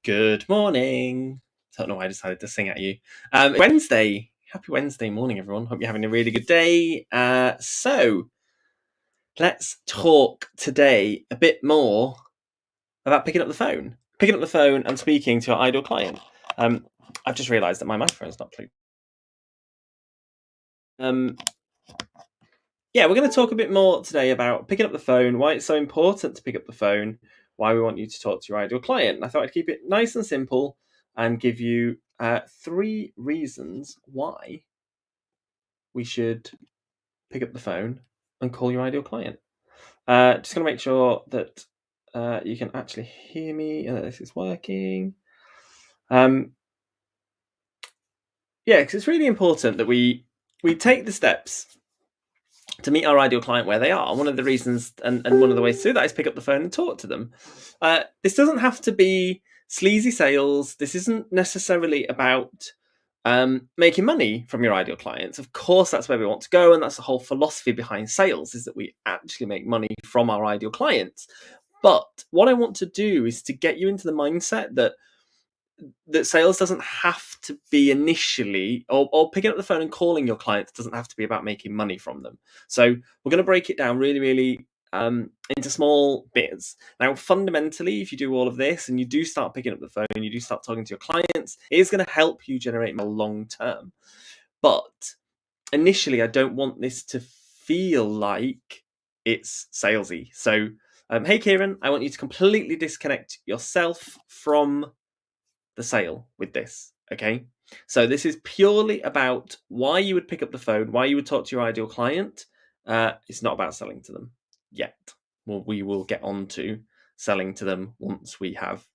Good morning. Don't know why I decided to sing at you. Wednesday. Happy Wednesday morning, everyone. Hope you're having a really good day. So let's talk today a bit more about picking up the phone. Picking up the phone and speaking to your ideal client. I've just realised that my microphone's not plugged. We're going to talk a bit more today about picking up the phone, why it's so important to pick up the phone, why we want you to talk to your ideal client. And I thought I'd keep it nice and simple and give you 3 reasons why we should pick up the phone and call your ideal client. Just going to make sure that you can actually hear me and that this is working. Because it's really important that we take the steps to meet our ideal client where they are. One of the reasons and one of the ways to do that is pick up the phone and talk to them. This doesn't have to be sleazy sales. This isn't necessarily about making money from your ideal clients. Of course, that's where we want to go, and that's the whole philosophy behind sales, is that we actually make money from our ideal clients. But what I want to do is to get you into the mindset that sales doesn't have to be initially, or picking up the phone and calling your clients doesn't have to be about making money from them. So we're going to break it down really into small bits. Now, fundamentally, if you do all of this and you do start picking up the phone, you do start talking to your clients, it is going to help you generate more long term. But initially, I don't want this to feel like it's salesy. So, hey, Kieran, I want you to completely disconnect yourself from the sale with this. Okay, so this is purely about why you would pick up the phone, why you would talk to your ideal client. It's not about selling to them yet. Well, we will get on to selling to them once we have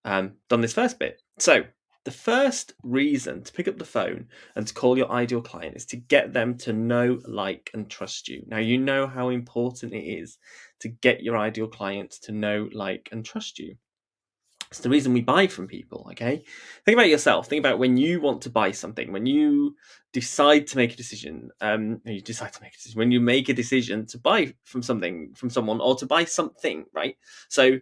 done this first bit. So the first reason to pick up the phone and to call your ideal client is to get them to know, like, and trust you. Now, you know how important it is to get your ideal client to know, like, and trust you. It's the reason we buy from people, okay? Think about yourself. Think about when you want to buy something, when you decide to make a decision, when you make a decision to buy from someone, or to buy something, right? So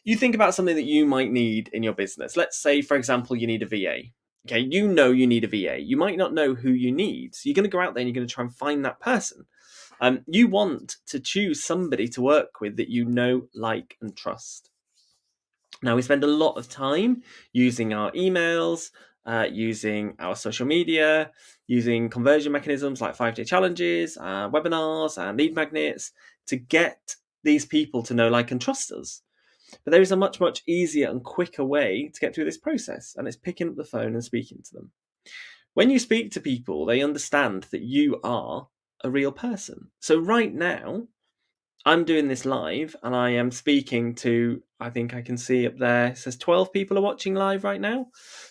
you think about something that you might need in your business. Let's say, for example, you need a VA. Okay, you know you need a VA. You might not know who you need. So you're going to go out there and you're going to try and find that person. You want to choose somebody to work with that you know, like, and trust. Now, we spend a lot of time using our emails, using our social media, using conversion mechanisms like 5-day challenges, webinars, and lead magnets to get these people to know, like, and trust us. But there is a much, much easier and quicker way to get through this process, and it's picking up the phone and speaking to them. When you speak to people, they understand that you are a real person. So right now, I'm doing this live and I am speaking to, I think I can see up there, it says 12 people are watching live right now,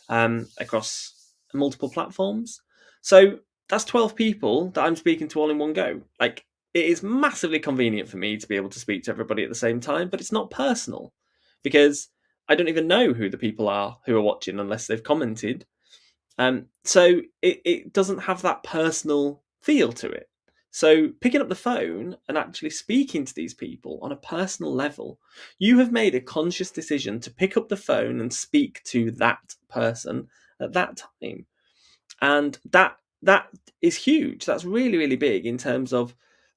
across multiple platforms. So that's 12 people that I'm speaking to all in one go. Like, it is massively convenient for me to be able to speak to everybody at the same time, but it's not personal because I don't even know who the people are who are watching unless they've commented. So it doesn't have that personal feel to it. So picking up the phone and actually speaking to these people on a personal level, you have made a conscious decision to pick up the phone and speak to that person at that time. And that is huge. That's really, really big in terms of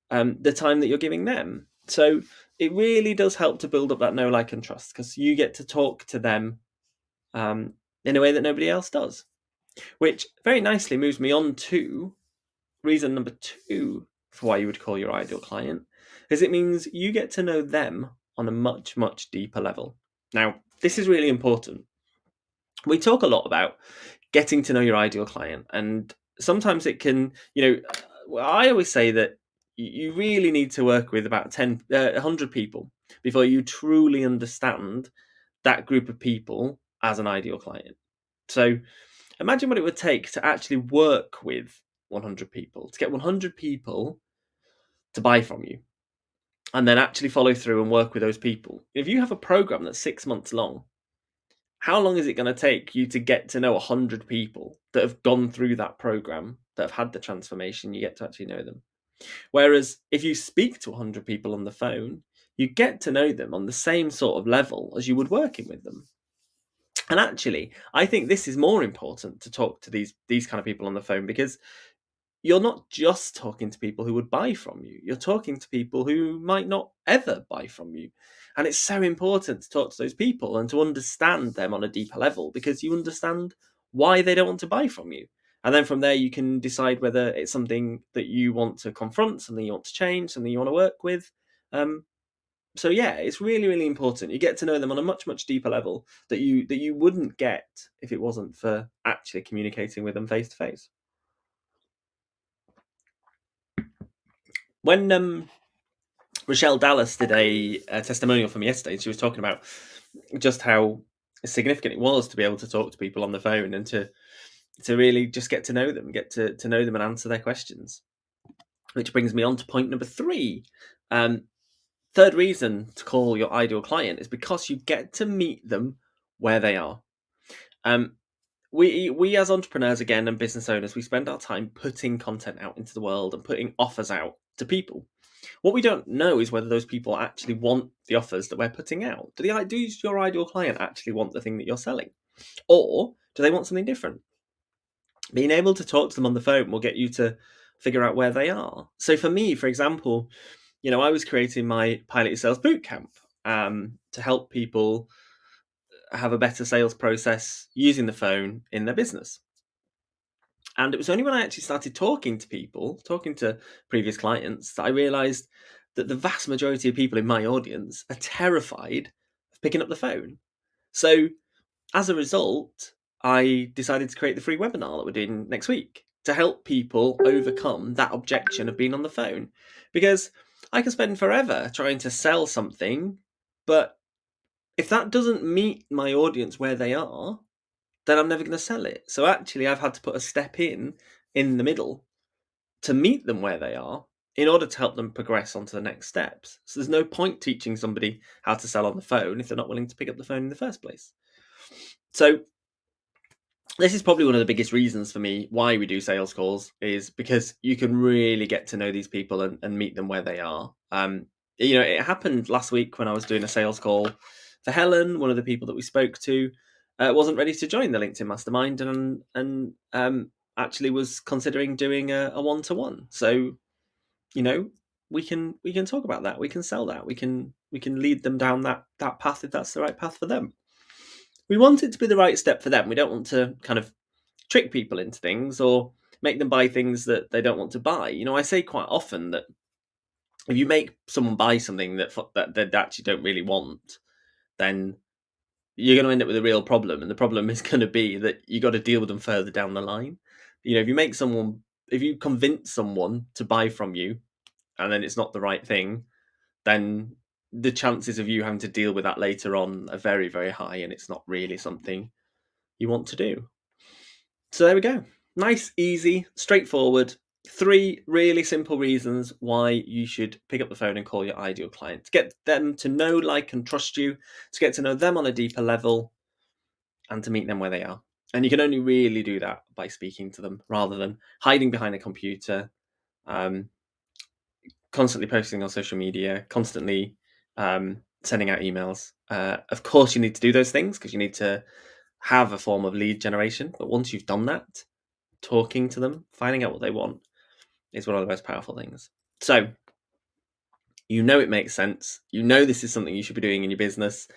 the time that you're giving them. So it really does help to build up that know, like, and trust, because you get to talk to them in a way that nobody else does. Which very nicely moves me on to reason number 2 for why you would call your ideal client, is it means you get to know them on a much, much deeper level. Now, this is really important. We talk a lot about getting to know your ideal client, and sometimes it can, I always say that you really need to work with about 100 people before you truly understand that group of people as an ideal client. So imagine what it would take to actually work with 100 people, to get 100 people to buy from you, and then actually follow through and work with those people. If you have a program that's 6 months long, how long is it going to take you to get to know 100 people that have gone through that program, that have had the transformation? You get to actually know them. Whereas if you speak to 100 people on the phone, you get to know them on the same sort of level as you would working with them. And actually, I think this is more important to talk to these kind of people on the phone, because you're not just talking to people who would buy from you. You're talking to people who might not ever buy from you. And it's so important to talk to those people and to understand them on a deeper level, because you understand why they don't want to buy from you. And then from there, you can decide whether it's something that you want to confront, something you want to change, something you want to work with. Um, so yeah, it's really, really important. You get to know them on a much, much deeper level that you wouldn't get if it wasn't for actually communicating with them face to face. When Rochelle Dallas did a testimonial for me yesterday, she was talking about just how significant it was to be able to talk to people on the phone and to really just get to know them, get to know them and answer their questions. Which brings me on to point number 3. Third reason to call your ideal client is because you get to meet them where they are. We as entrepreneurs, again, and business owners, we spend our time putting content out into the world and putting offers out to people. What we don't know is whether those people actually want the offers that we're putting out. Does your ideal client actually want the thing that you're selling? Or do they want something different? Being able to talk to them on the phone will get you to figure out where they are. So for me, for example, I was creating my Pilot Your Sales Bootcamp to help people have a better sales process using the phone in their business. And it was only when I actually started talking to people, talking to previous clients, that I realized that the vast majority of people in my audience are terrified of picking up the phone. So as a result, I decided to create the free webinar that we're doing next week to help people overcome that objection of being on the phone. Because I can spend forever trying to sell something, but if that doesn't meet my audience where they are, then I'm never going to sell it. So actually, I've had to put a step in the middle to meet them where they are in order to help them progress onto the next steps. So there's no point teaching somebody how to sell on the phone if they're not willing to pick up the phone in the first place. So this is probably one of the biggest reasons for me why we do sales calls, is because you can really get to know these people and meet them where they are. It happened last week when I was doing a sales call for Helen, one of the people that we spoke to. Wasn't ready to join the LinkedIn Mastermind and actually was considering doing a one-to-one. So, we can talk about that. We can sell that. We can lead them down that path if that's the right path for them. We want it to be the right step for them. We don't want to kind of trick people into things or make them buy things that they don't want to buy. I say quite often that if you make someone buy something that they actually don't really want, then you're going to end up with a real problem, and the problem is going to be that you got to deal with them further down the line. If you convince someone to buy from you, and then it's not the right thing, then the chances of you having to deal with that later on are very, very high, and it's not really something you want to do. So there we go. Nice, easy, straightforward. 3 really simple reasons why you should pick up the phone and call your ideal client. To get them to know, like, and trust you, to get to know them on a deeper level, and to meet them where they are. And you can only really do that by speaking to them rather than hiding behind a computer, constantly posting on social media, constantly sending out emails. Of course, you need to do those things because you need to have a form of lead generation. But once you've done that, talking to them, finding out what they want is one of the most powerful things. So, it makes sense. This is something you should be doing in your business,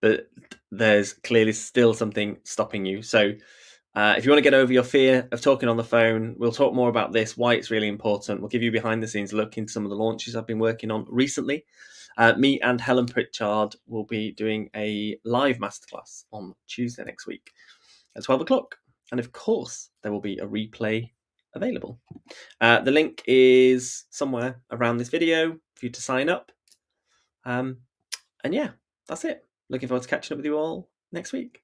but there's clearly still something stopping you. So, if you want to get over your fear of talking on the phone, we'll talk more about this, why it's really important. We'll give you a behind the scenes look into some of the launches I've been working on recently. Me and Helen Pritchard will be doing a live masterclass on Tuesday next week at 12 o'clock. And of course, there will be a replay available. The link is somewhere around this video for you to sign up. And yeah, that's it. Looking forward to catching up with you all next week.